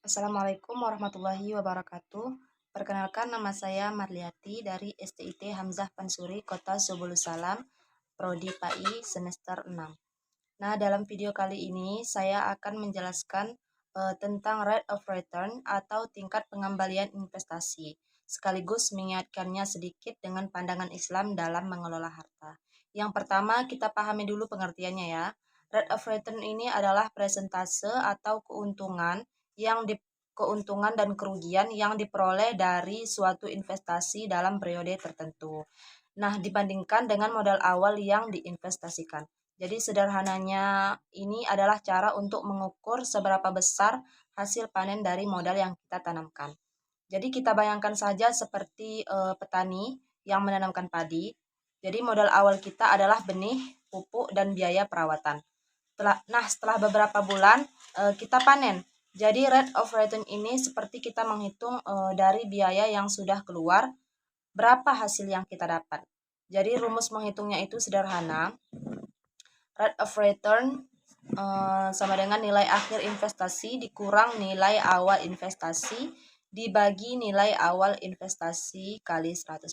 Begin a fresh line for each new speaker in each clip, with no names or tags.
Assalamualaikum warahmatullahi wabarakatuh. Perkenalkan, nama saya Marliati dari STIT Hamzah Pansuri, Kota Subulusalam, Prodi PAI semester 6. Nah, dalam video kali ini saya akan menjelaskan tentang rate of return atau tingkat pengembalian investasi, sekaligus mengingatkannya sedikit dengan pandangan Islam dalam mengelola harta. Yang pertama, kita pahami dulu pengertiannya ya. Rate of return ini adalah presentase atau keuntungan dan kerugian yang diperoleh dari suatu investasi dalam periode tertentu. Nah, dibandingkan dengan modal awal yang diinvestasikan. Jadi sederhananya ini adalah cara untuk mengukur seberapa besar hasil panen dari modal yang kita tanamkan. Jadi kita bayangkan saja seperti petani yang menanamkan padi. Jadi modal awal kita adalah benih, pupuk, dan biaya perawatan. Setelah beberapa bulan kita panen. Jadi rate of return ini seperti kita menghitung dari biaya yang sudah keluar, berapa hasil yang kita dapat. Jadi rumus menghitungnya itu sederhana. Rate of return sama dengan nilai akhir investasi dikurang nilai awal investasi dibagi nilai awal investasi kali 100%.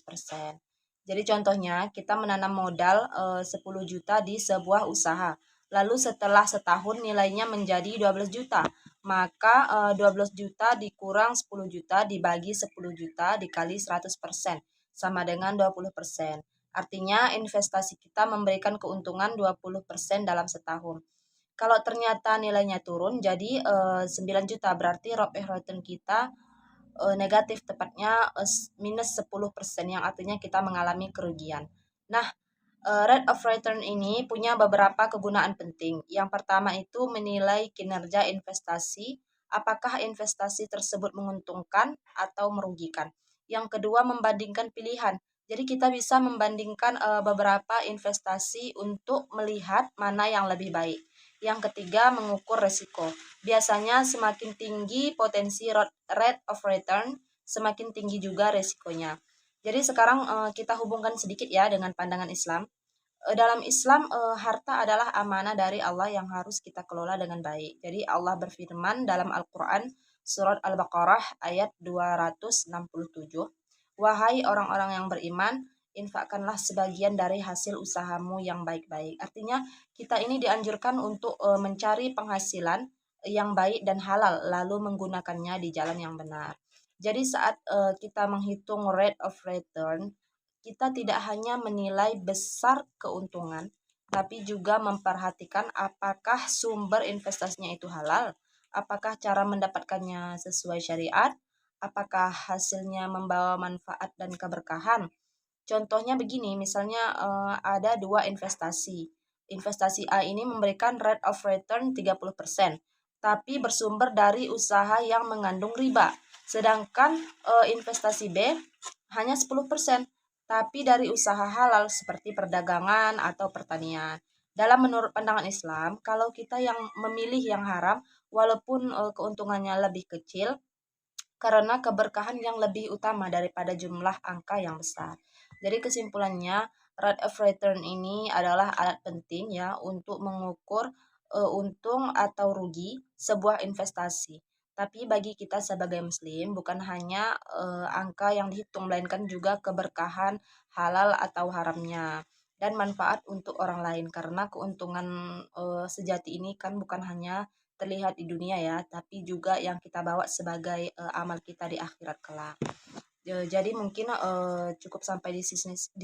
Jadi contohnya kita menanam modal 10 juta di sebuah usaha. Lalu setelah setahun nilainya menjadi 12 juta. Maka 12 juta dikurang 10 juta dibagi 10 juta dikali 100% sama dengan 20%. Artinya investasi kita memberikan keuntungan 20% dalam setahun. Kalau ternyata nilainya turun jadi 9 juta, berarti rate of return kita negatif, tepatnya minus 10%, yang artinya kita mengalami kerugian. Nah, rate of return ini punya beberapa kegunaan penting. Yang pertama itu menilai kinerja investasi, apakah investasi tersebut menguntungkan atau merugikan. Yang kedua, membandingkan pilihan. Jadi kita bisa membandingkan beberapa investasi untuk melihat mana yang lebih baik. Yang ketiga, mengukur resiko. Biasanya semakin tinggi potensi rate of return, semakin tinggi juga resikonya. Jadi sekarang kita hubungkan sedikit ya dengan pandangan Islam. Dalam Islam, harta adalah amanah dari Allah yang harus kita kelola dengan baik. Jadi Allah berfirman dalam Al-Quran, surat Al-Baqarah ayat 267, "Wahai orang-orang yang beriman, infakkanlah sebagian dari hasil usahamu yang baik-baik." Artinya kita ini dianjurkan untuk mencari penghasilan yang baik dan halal, lalu menggunakannya di jalan yang benar. Jadi saat kita menghitung rate of return, kita tidak hanya menilai besar keuntungan, tapi juga memperhatikan apakah sumber investasinya itu halal, apakah cara mendapatkannya sesuai syariat, apakah hasilnya membawa manfaat dan keberkahan. Contohnya begini, misalnya ada dua investasi. Investasi A ini memberikan rate of return 30%, tapi bersumber dari usaha yang mengandung riba. Sedangkan investasi B hanya 10%, tapi dari usaha halal seperti perdagangan atau pertanian. Dalam menurut pandangan Islam, kalau kita yang memilih yang haram, walaupun keuntungannya lebih kecil, karena keberkahan yang lebih utama daripada jumlah angka yang besar. Jadi kesimpulannya, rate of return ini adalah alat penting ya untuk mengukur untung atau rugi sebuah investasi. Tapi bagi kita sebagai muslim bukan hanya angka yang dihitung, melainkan juga keberkahan halal atau haramnya dan manfaat untuk orang lain, karena keuntungan sejati ini kan bukan hanya terlihat di dunia ya, tapi juga yang kita bawa sebagai amal kita di akhirat kelak. Jadi mungkin cukup sampai di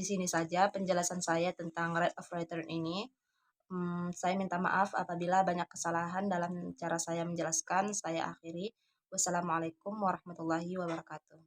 sini saja penjelasan saya tentang rate of return ini. Saya minta maaf apabila banyak kesalahan dalam cara saya menjelaskan. Saya akhiri. Wassalamualaikum warahmatullahi wabarakatuh.